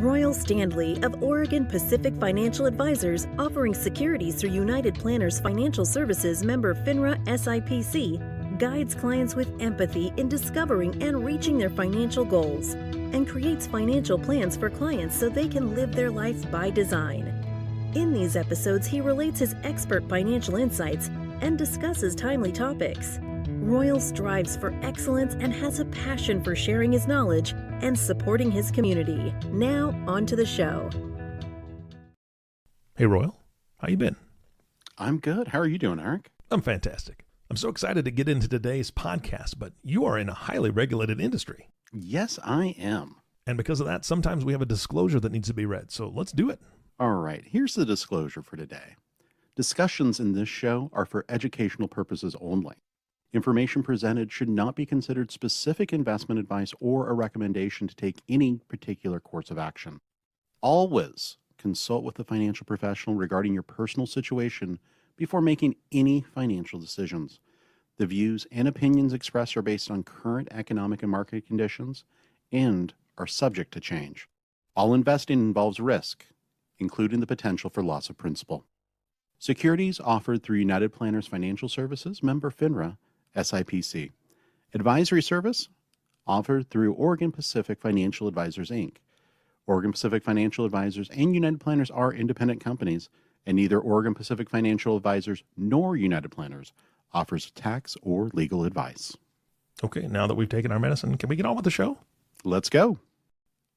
Royal Standley of Oregon Pacific Financial Advisors, offering securities through United Planners Financial Services member FINRA SIPC, guides clients with empathy in discovering and reaching their financial goals, and creates financial plans for clients so they can live their life by design. In these episodes, he relates his expert financial insights and discusses timely topics. Royal strives for excellence and has a passion for sharing his knowledge and supporting his community. Now, on to the show. Hey, Royal. How you been? I'm good. How are you doing, Eric? I'm fantastic. I'm so excited to get into today's podcast, but you are in a highly regulated industry. Yes, I am. And because of that, sometimes we have a disclosure that needs to be read. So let's do it. All right. Here's the disclosure for today. Discussions in this show are for educational purposes only. Information presented should not be considered specific investment advice or a recommendation to take any particular course of action. Always consult with a financial professional regarding your personal situation before making any financial decisions. The views and opinions expressed are based on current economic and market conditions and are subject to change. All investing involves risk, including the potential for loss of principal. Securities offered through United Planners Financial Services, member FINRA, SIPC. Advisory service offered through Oregon Pacific Financial Advisors, Inc. Oregon Pacific Financial Advisors and United Planners are independent companies, and neither Oregon Pacific Financial Advisors nor United Planners offers tax or legal advice. Okay, now that we've taken our medicine, can we get on with the show? Let's go.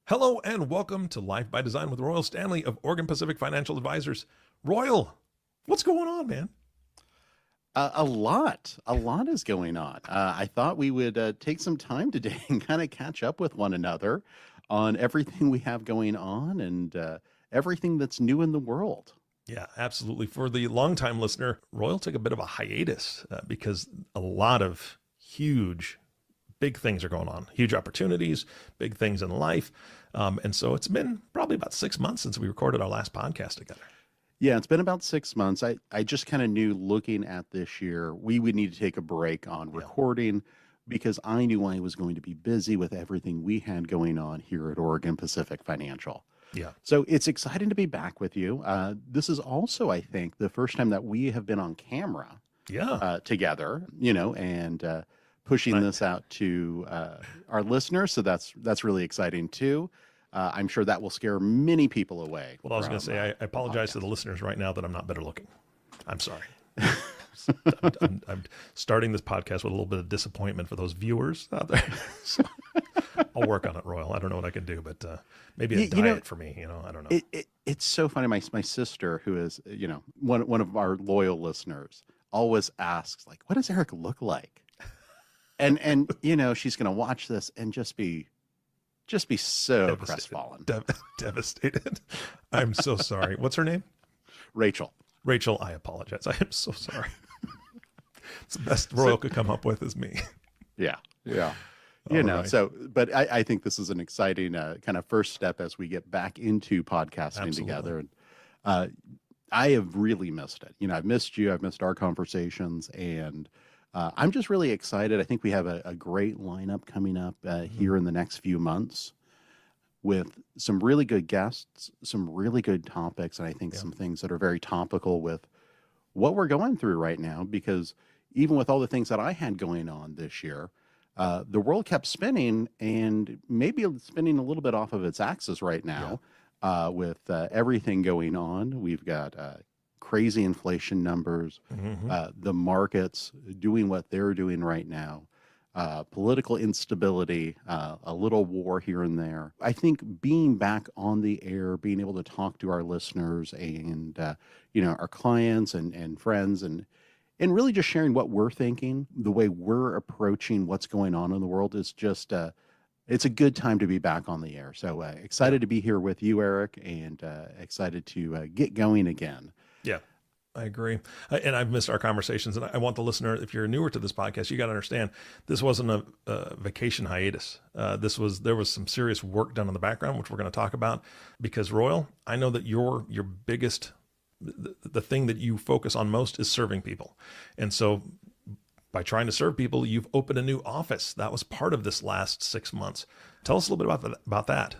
Hello and welcome to Life by Design with Royal Standley of Oregon Pacific Financial Advisors. Royal, what's going on, man? A lot is going on. I thought we would take some time today and kind of catch up with one another on everything we have going on and everything that's new in the world. Yeah, absolutely. For the longtime listener, Royal took a bit of a hiatus because a lot of big things are going on, huge opportunities, big things in life. And so it's been probably about 6 months since we recorded our last podcast together. Yeah, it's been about 6 months. I just kind of knew looking at this year, we would need to take a break on recording because I knew I was going to be busy with everything we had going on here at Oregon Pacific Financial. Yeah. So it's exciting to be back with you. This is also, I think, the first time that we have been on camera together, and pushing this out to our listeners. So that's really exciting too. I'm sure that will scare many people away. Well, I was going to say, I apologize to the listeners right now that I'm not better looking. I'm sorry. I'm starting this podcast with a little bit of disappointment for those viewers out there. So I'll work on it, Royal. I don't know what I can do, but maybe a diet for me. I don't know. It's so funny. My sister, who is one of our loyal listeners, always asks, like, what does Eric look like? And she's going to watch this and just be so crestfallen. Devastated. I'm so sorry. What's her name? Rachel, I apologize. I am so sorry. It's the best Royal could come up with is me. Yeah. Right. But I think this is an exciting kind of first step as we get back into podcasting together. And I have really missed it. I've missed you. I've missed our conversations. And I'm just really excited. I think we have a great lineup coming up here in the next few months with some really good guests, some really good topics, and I think some things that are very topical with what we're going through right now, because even with all the things that I had going on this year, the world kept spinning and maybe spinning a little bit off of its axis right now with everything going on. We've got crazy inflation numbers, the markets doing what they're doing right now, political instability, a little war here and there. I think being back on the air, being able to talk to our listeners and, our clients and friends and really just sharing what we're thinking, the way we're approaching what's going on in the world is just, it's a good time to be back on the air. So excited to be here with you, Eric, and excited to get going again. Yeah, I agree. And I've missed our conversations. And I want the listener, if you're newer to this podcast, you got to understand this wasn't a vacation hiatus. There was some serious work done in the background, which we're going to talk about. Because Royal, I know that your biggest, the thing that you focus on most is serving people. And so by trying to serve people, you've opened a new office. That was part of this last 6 months. Tell us a little bit about that.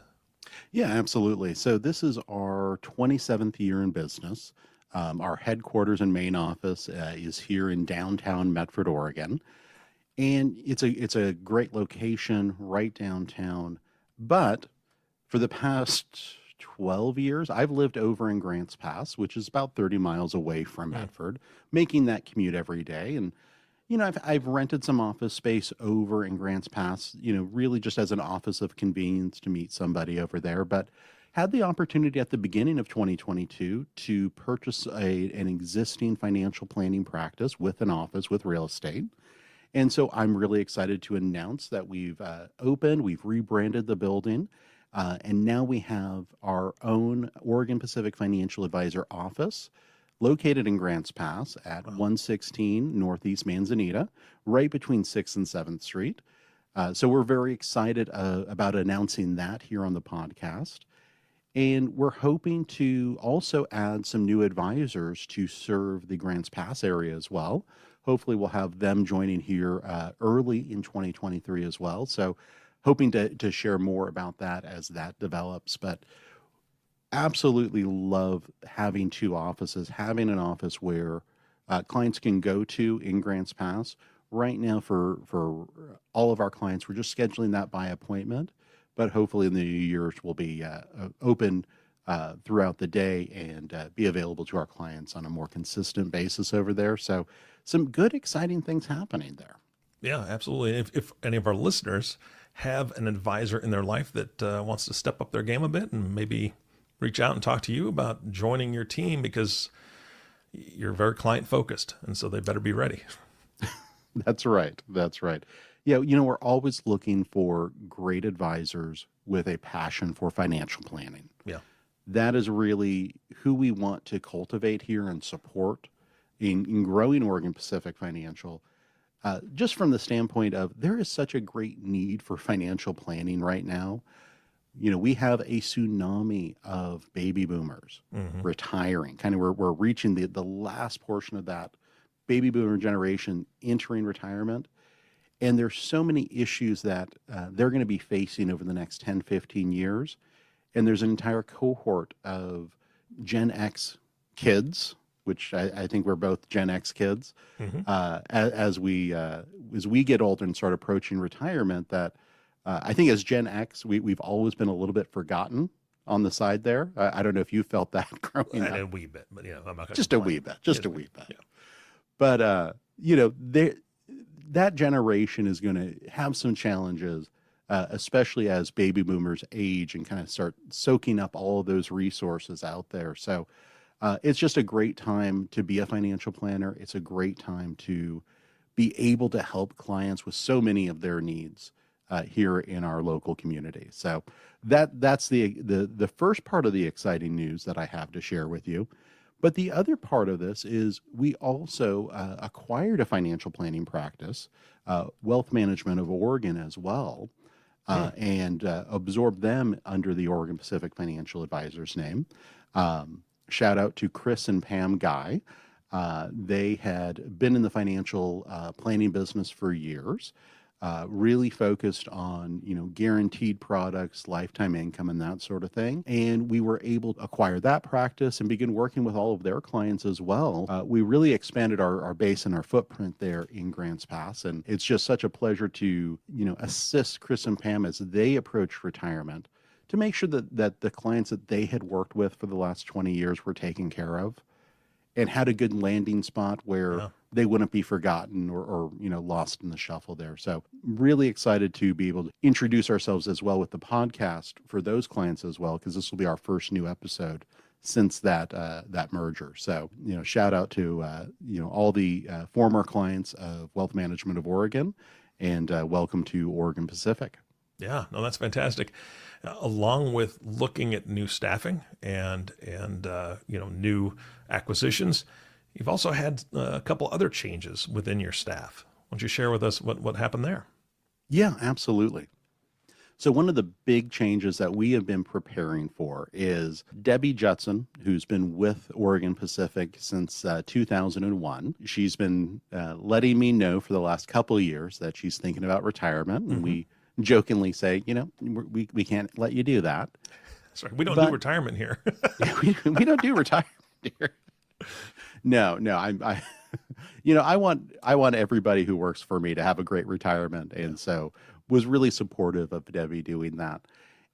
Yeah, absolutely. So this is our 27th year in business. Our headquarters and main office is here in downtown Medford, Oregon, and it's a great location right downtown. But for the past 12 years, I've lived over in Grants Pass, which is about 30 miles away from Hmm. Medford, making that commute every day. And I've rented some office space over in Grants Pass, really just as an office of convenience to meet somebody over there. But had the opportunity at the beginning of 2022 to purchase an existing financial planning practice with an office with real estate. And so I'm really excited to announce that we've opened, we've rebranded the building, and now we have our own Oregon Pacific Financial Advisor office located in Grants Pass at Wow. 116 Northeast Manzanita, right between 6th and 7th Street. So we're very excited about announcing that here on the podcast. And we're hoping to also add some new advisors to serve the Grants Pass area as well. Hopefully, we'll have them joining here early in 2023 as well. So, hoping to share more about that as that develops. But absolutely love having two offices, having an office where clients can go to in Grants Pass. Right now, for all of our clients, we're just scheduling that by appointment. But hopefully in the new years, we'll be open throughout the day and be available to our clients on a more consistent basis over there. So some good, exciting things happening there. Yeah, absolutely. If any of our listeners have an advisor in their life that wants to step up their game a bit and maybe reach out and talk to you about joining your team, because you're very client focused, and so they better be ready. That's right. That's right. Yeah, we're always looking for great advisors with a passion for financial planning. Yeah. That is really who we want to cultivate here and support in growing Oregon Pacific Financial. Just from the standpoint of there is such a great need for financial planning right now. We have a tsunami of baby boomers retiring. Kind of we're reaching the last portion of that baby boomer generation entering retirement. And there's so many issues that they're going to be facing over the next 10, 15 years. And there's an entire cohort of Gen X kids, which I think we're both Gen X kids, as we get older and start approaching retirement, that I think as Gen X, we've always been a little bit forgotten on the side there. I don't know if you felt that growing up. A wee bit, but I'm not going to Just a wee bit, just a wee bit. Yeah. But, that generation is going to have some challenges, especially as baby boomers age and kind of start soaking up all of those resources out there. So it's just a great time to be a financial planner. It's a great time to be able to help clients with so many of their needs here in our local community. So that's the first part of the exciting news that I have to share with you. But the other part of this is we also acquired a financial planning practice, Wealth Management of Oregon as well, and absorbed them under the Oregon Pacific Financial Advisors name. Shout out to Chris and Pam Guy. They had been in the financial planning business for years, really focused on, guaranteed products, lifetime income, and that sort of thing. And we were able to acquire that practice and begin working with all of their clients as well. We really expanded our base and our footprint there in Grants Pass. And it's just such a pleasure to, assist Chris and Pam as they approach retirement to make sure that the clients that they had worked with for the last 20 years were taken care of and had a good landing spot where they wouldn't be forgotten or lost in the shuffle there. So really excited to be able to introduce ourselves as well with the podcast for those clients as well, because this will be our first new episode since that merger. So, shout out to, all the former clients of Wealth Management of Oregon, and welcome to Oregon Pacific. Yeah, no, that's fantastic. Along with looking at new staffing and new acquisitions, you've also had a couple other changes within your staff. Why don't you share with us what happened there? Yeah, absolutely. So one of the big changes that we have been preparing for is Debbie Judson, who's been with Oregon Pacific since 2001. She's been letting me know for the last couple of years that she's thinking about retirement, and we jokingly say, we can't let you do that. Sorry, we don't But do retirement here. we don't do retirement here. No, I want everybody who works for me to have a great retirement. And so was really supportive of Debbie doing that.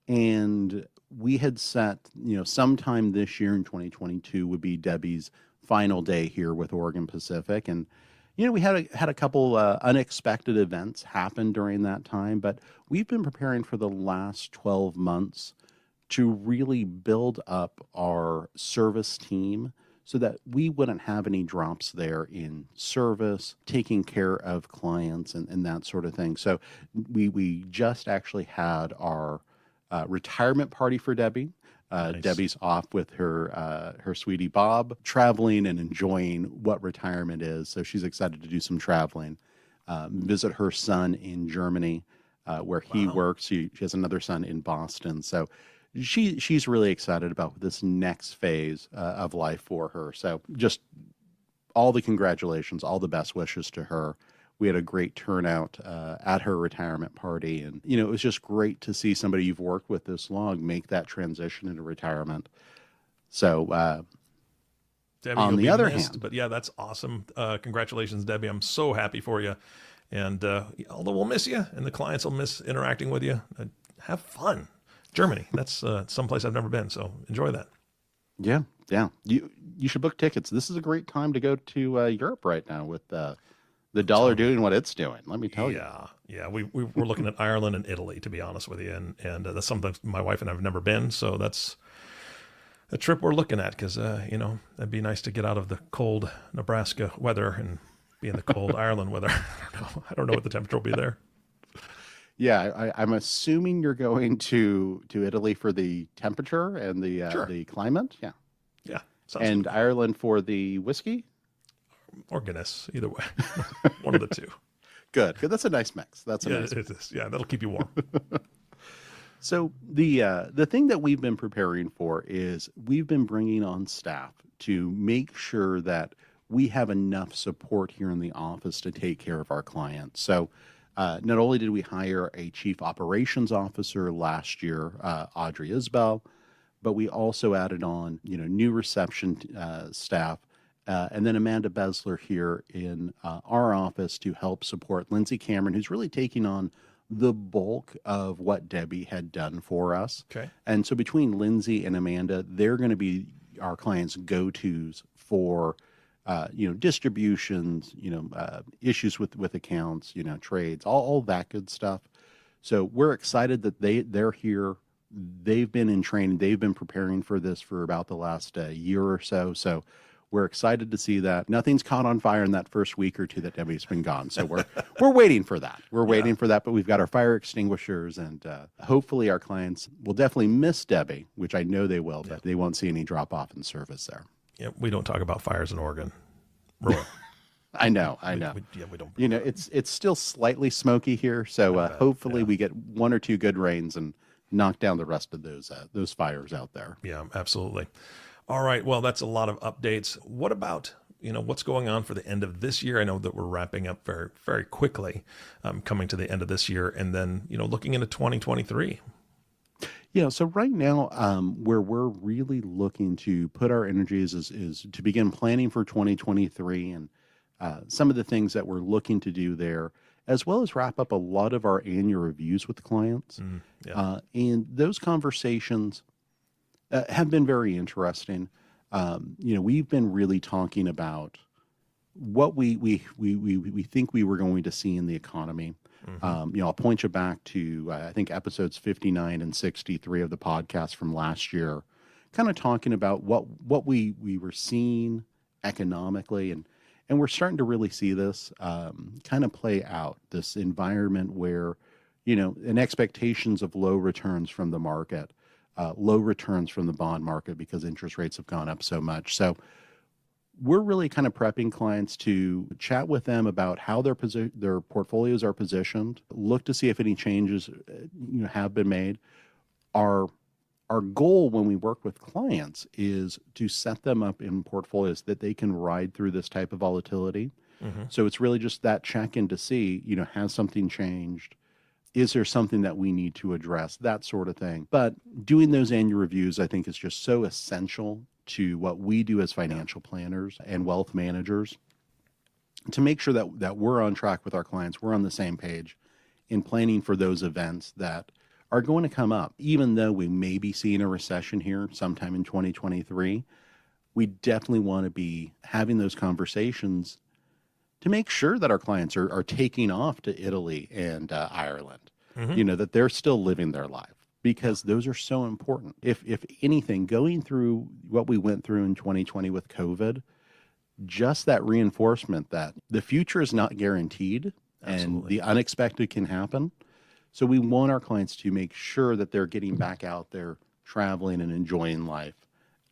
And we had set, sometime this year in 2022 would be Debbie's final day here with Oregon Pacific. And, we had a couple unexpected events happen during that time, but we've been preparing for the last 12 months to really build up our service team so that we wouldn't have any drops there in service, taking care of clients and that sort of thing. So we just actually had our retirement party for Debbie. Nice. Debbie's off with her sweetie Bob, traveling and enjoying what retirement is. So she's excited to do some traveling, visit her son in Germany, where he works. She has another son in Boston. So she's really excited about this next phase of life for her. So just all the congratulations, all the best wishes to her. We had a great turnout at her retirement party. And, it was just great to see somebody you've worked with this long make that transition into retirement. So Debbie, on the other missed, hand, but yeah, that's awesome. Congratulations, Debbie. I'm so happy for you. And although we'll miss you and the clients will miss interacting with you, have fun. Germany, that's someplace I've never been. So enjoy that. Yeah. You should book tickets. This is a great time to go to Europe right now with the dollar doing what it's doing. Let me tell you. Yeah. We're looking at Ireland and Italy, to be honest with you. And that's something my wife and I have never been. So that's a trip we're looking at because, it'd be nice to get out of the cold Nebraska weather and be in the cold Ireland weather. I don't know what the temperature will be there. Yeah, I'm assuming you're going to Italy for the temperature and the climate. Yeah. Yeah. And good. Ireland for the whiskey? Or Guinness, either way. One of the two. Good. That's a nice mix. It is. Yeah, that'll keep you warm. So the thing that we've been preparing for is we've been bringing on staff to make sure that we have enough support here in the office to take care of our clients. So not only did we hire a chief operations officer last year, Audrey Isbell, but we also added on, new reception staff. And then Amanda Besler here in our office to help support Lindsay Cameron, who's really taking on the bulk of what Debbie had done for us. Okay. And so between Lindsay and Amanda, they're going to be our clients' go-tos for, distributions, issues with accounts, trades, all that good stuff. So we're excited that they're here. They've been in training. They've been preparing for this for about the last year or so. So we're excited to see that. Nothing's caught on fire in that first week or two that Debbie's been gone. So we're waiting for that. We're waiting for that, but we've got our fire extinguishers, and hopefully our clients will definitely miss Debbie, which I know they will, but they won't see any drop off in service there. Yeah, we don't talk about fires in Oregon. Roy. I know. We don't. It's still slightly smoky here, so hopefully we get one or two good rains and knock down the rest of those fires out there. Yeah, absolutely. All right. Well, that's a lot of updates. What about, what's going on for the end of this year? I know that we're wrapping up very, very quickly, coming to the end of this year, and then, looking into 2023. Yeah. So right now, where we're really looking to put our energies is to begin planning for 2023 and some of the things that we're looking to do there, as well as wrap up a lot of our annual reviews with clients. And those conversations have been very interesting. We've been really talking about what we think we were going to see in the economy. I'll point you back to, I think, episodes 59 and 63 of the podcast from last year, kind of talking about what we were seeing economically. And we're starting to really see this kind of play out, this environment where, and expectations of low returns from the market, low returns from the bond market because interest rates have gone up so much. So we're really kind of prepping clients to chat with them about how their portfolios are positioned, look to see if any changes have been made. Our goal when we work with clients is to set them up in portfolios that they can ride through this type of volatility. So it's really just that check-in to see, has something changed? Is there something that we need to address? That sort of thing. But doing those annual reviews, I think, is just so essential to what we do as financial planners and wealth managers to make sure that we're on track with our clients, we're on the same page in planning for those events that are going to come up. Even though we may be seeing a recession here sometime in 2023, we definitely want to be having those conversations to make sure that our clients are taking off to Italy and Ireland, that they're still living their life, because those are so important. If anything, going through what we went through in 2020 with COVID, just that reinforcement that the future is not guaranteed. Absolutely. And the unexpected can happen. So we want our clients to make sure that they're getting back out there, traveling and enjoying life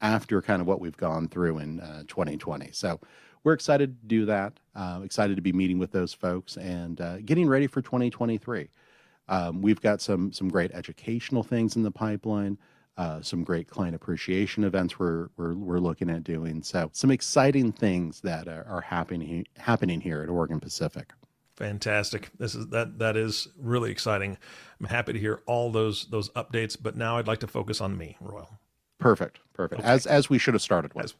after kind of what we've gone through in 2020. So we're excited to do that. Excited to be meeting with those folks and getting ready for 2023. We've got some great educational things in the pipeline, some great client appreciation events we're looking at doing. So some exciting things that are happening here at Oregon Pacific. Fantastic. That is really exciting. I'm happy to hear all those updates, but now I'd like to focus on me, Royal. Perfect. Okay. As we should have started with.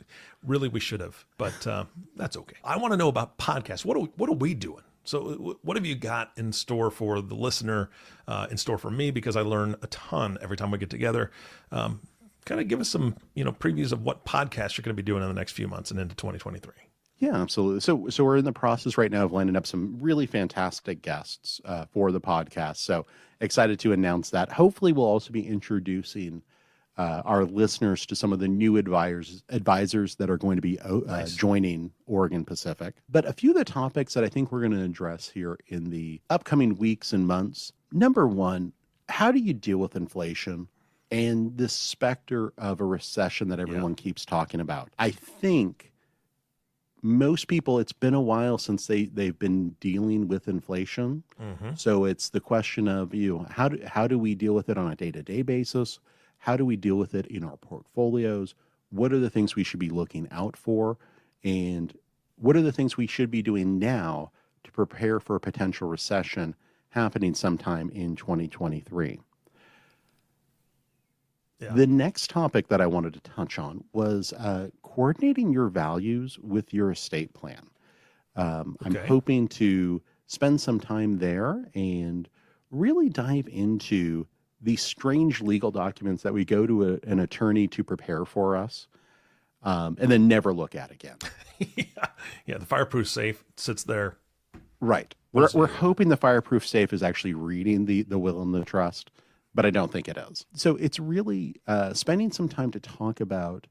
Really, we should have, but that's okay. I want to know about podcasts. What are we doing? So what have you got in store for the listener, in store for me? Because I learn a ton every time we get together. Kind of give us some, previews of what podcasts you're going to be doing in the next few months and into 2023. Yeah, absolutely. So we're in the process right now of lining up some really fantastic guests for the podcast. So excited to announce that. Hopefully we'll also be introducing our listeners to some of the new advisors that are going to be joining Oregon Pacific. But a few of the topics that I think we're going to address here in the upcoming weeks and months. Number one, how do you deal with inflation and this specter of a recession that everyone keeps talking about? I think most people, it's been a while since they've been dealing with inflation. Mm-hmm. So it's the question of, how do we deal with it on a day-to-day basis? How do we deal with it in our portfolios? What are the things we should be looking out for? And what are the things we should be doing now to prepare for a potential recession happening sometime in 2023? Yeah. The next topic that I wanted to touch on was coordinating your values with your estate plan. I'm hoping to spend some time there and really dive into these strange legal documents that we go to an attorney to prepare for us, and then never look at again. Yeah, the fireproof safe sits there. Right. We're hoping the fireproof safe is actually reading the will and the trust, but I don't think it is. So it's really spending some time to talk about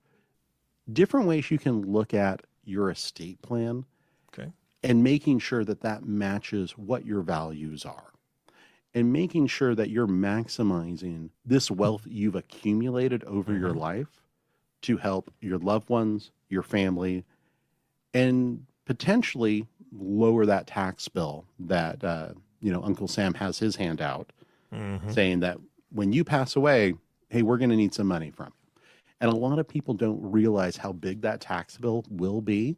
different ways you can look at your estate plan, and making sure that matches what your values are, and making sure that you're maximizing this wealth you've accumulated over your life to help your loved ones, your family, and potentially lower that tax bill that Uncle Sam has his hand out, saying that when you pass away, hey, we're going to need some money from you. And a lot of people don't realize how big that tax bill will be,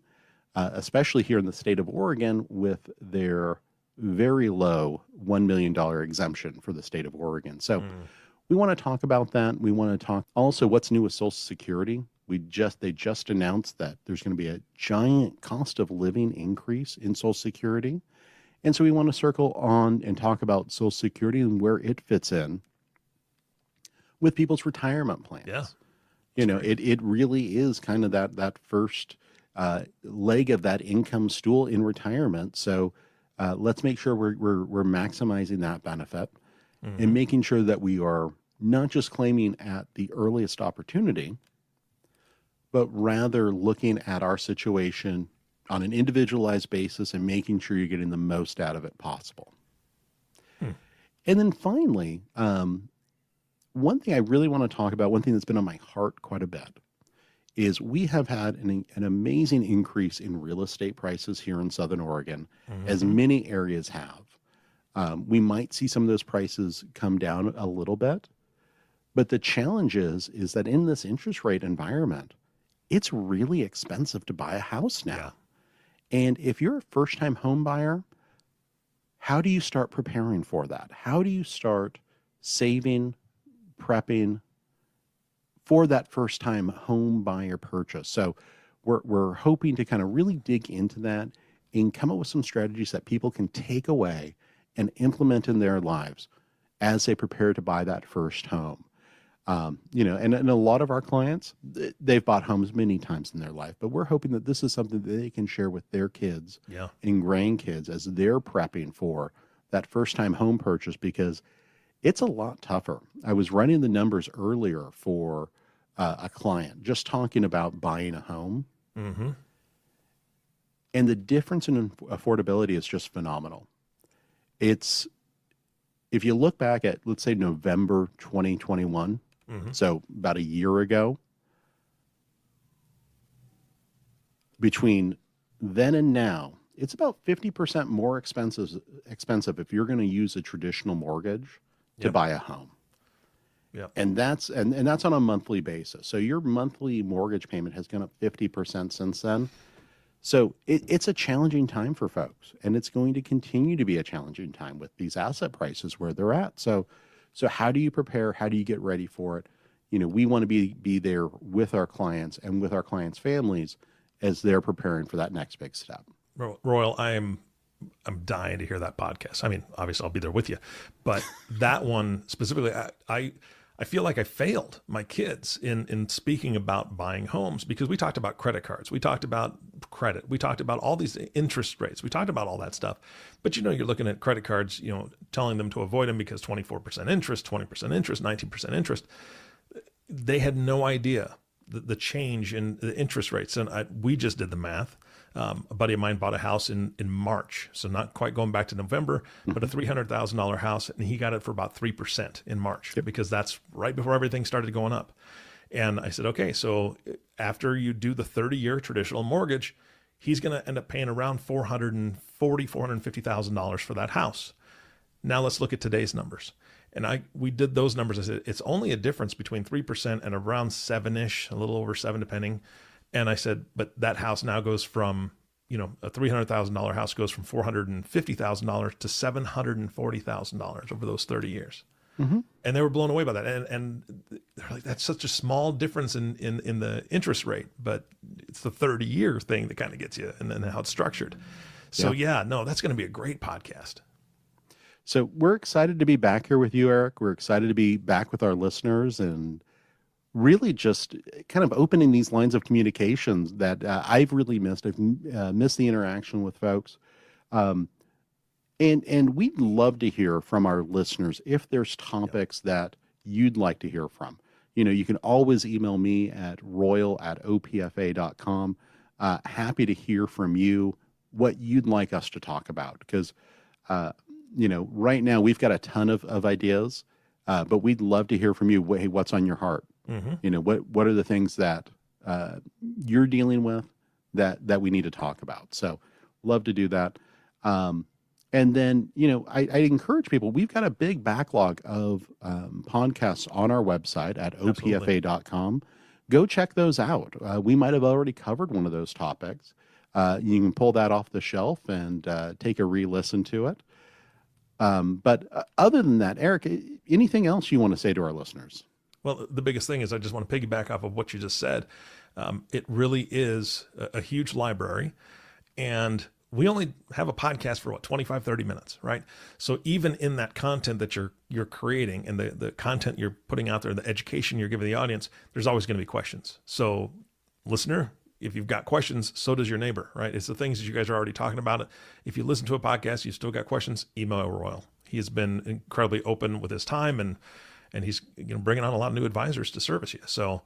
especially here in the state of Oregon with their very low $1 million exemption for the state of Oregon. So we want to talk about that. We want to talk also what's new with Social Security. They just announced that there's going to be a giant cost of living increase in Social Security. And so we want to circle on and talk about Social Security and where it fits in with people's retirement plans. Yeah. It really is kind of that first leg of that income stool in retirement. So let's make sure we're maximizing that benefit and making sure that we are not just claiming at the earliest opportunity, but rather looking at our situation on an individualized basis and making sure you're getting the most out of it possible. And then finally, one thing I really want to talk about, one thing that's been on my heart quite a bit, is we have had an amazing increase in real estate prices here in Southern Oregon, as many areas have. We might see some of those prices come down a little bit, but the challenge is that in this interest rate environment, it's really expensive to buy a house now. Yeah. And if you're a first-time home buyer, how do you start preparing for that? How do you start saving, prepping for that first time home buyer purchase? So we're hoping to kind of really dig into that and come up with some strategies that people can take away and implement in their lives as they prepare to buy that first home. And a lot of our clients, they've bought homes many times in their life, but we're hoping that this is something that they can share with their kids and grandkids as they're prepping for that first time home purchase, because it's a lot tougher. I was running the numbers earlier for a client, just talking about buying a home. Mm-hmm. And the difference in affordability is just phenomenal. If you look back at, let's say, November 2021, so about a year ago, between then and now, it's about 50% more expensive if you're going to use a traditional mortgage to buy a home. Yep. And that's on a monthly basis. So your monthly mortgage payment has gone up 50% since then. So it's a challenging time for folks, and it's going to continue to be a challenging time with these asset prices where they're at. So how do you prepare? How do you get ready for it? We want to be there with our clients and with our clients' families as they're preparing for that next big step. Royal, I'm dying to hear that podcast. I mean, obviously I'll be there with you, but that one specifically, I feel like I failed my kids in speaking about buying homes, because we talked about credit cards. We talked about credit. We talked about all these interest rates. We talked about all that stuff. But, you're looking at credit cards, telling them to avoid them because 24% interest, 20% interest, 19% interest. They had no idea the change in the interest rates. And we just did the math. A buddy of mine bought a house in March, so not quite going back to November, but a $300,000 house, and he got it for about 3% in March, because that's right before everything started going up. And I said, okay, so after you do the 30-year traditional mortgage, he's going to end up paying around $450,000 for that house. Now let's look at today's numbers. And we did those numbers. I said, it's only a difference between 3% and around 7-ish, a little over 7 depending. And I said, but that house now goes from, a $300,000 house goes from $450,000 to $740,000 over those 30 years. Mm-hmm. And they were blown away by that. And they're like, that's such a small difference in the interest rate, but it's the 30-year thing that kind of gets you, and then how it's structured. So that's going to be a great podcast. So we're excited to be back here with you, Eric. We're excited to be back with our listeners, and really just kind of opening these lines of communications that I've really missed. I've missed the interaction with folks. And we'd love to hear from our listeners if there's topics that you'd like to hear from. You can always email me at royal@opfa.com. Happy to hear from you what you'd like us to talk about, because, right now we've got a ton of ideas, but we'd love to hear from you. Hey, what's on your heart? Mm-hmm. What are the things that you're dealing with that we need to talk about? So love to do that. And then, I encourage people, we've got a big backlog of podcasts on our website at opfa.com. Go check those out. We might have already covered one of those topics. You can pull that off the shelf and take a re-listen to it. But other than that, Eric, anything else you want to say to our listeners? Well, the biggest thing is I just want to piggyback off of what you just said. It really is a huge library, and we only have a podcast for 25, 30 minutes, right? So even in that content that you're creating and the content you're putting out there, the education you're giving the audience, there's always going to be questions. So listener, if you've got questions, so does your neighbor, right? It's the things that you guys are already talking about. If you listen to a podcast, you still got questions, email Royal. He has been incredibly open with his time, and he's bringing on a lot of new advisors to service you. So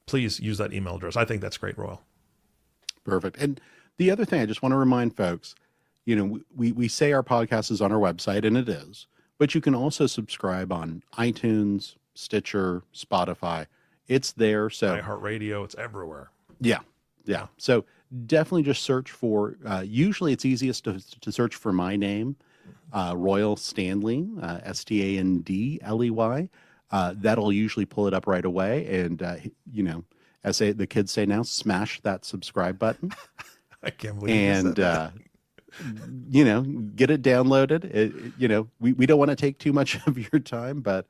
please use that email address. I think that's great, Royal. Perfect. And the other thing I just want to remind folks, we say our podcast is on our website, and it is, but you can also subscribe on iTunes, Stitcher, Spotify. It's there. So iHeartRadio, it's everywhere. Yeah. So definitely just search for, usually it's easiest to search for my name, Royal Standley, Standley. That'll usually pull it up right away. And, as the kids say now, smash that subscribe button. I can't believe you said that. get it downloaded. We don't want to take too much of your time, but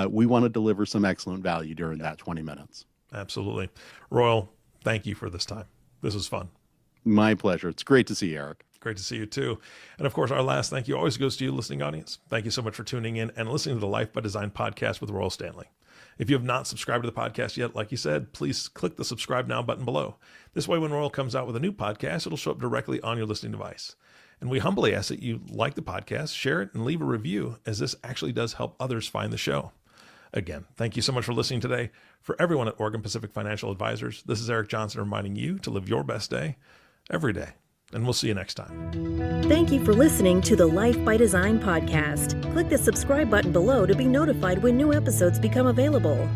we want to deliver some excellent value during that 20 minutes. Absolutely. Royal, thank you for this time. This was fun. My pleasure. It's great to see you, Eric. Great to see you too. And of course, our last thank you always goes to you, listening audience. Thank you so much for tuning in and listening to the Life by Design podcast with Royal Standley. If you have not subscribed to the podcast yet, like you said, please click the subscribe now button below. This way, when Royal comes out with a new podcast, it'll show up directly on your listening device. And we humbly ask that you like the podcast, share it, and leave a review, as this actually does help others find the show. Again, thank you so much for listening today. For everyone at Oregon Pacific Financial Advisors, this is Eric Johnson reminding you to live your best day every day. And we'll see you next time. Thank you for listening to the Life by Design podcast. Click the subscribe button below to be notified when new episodes become available.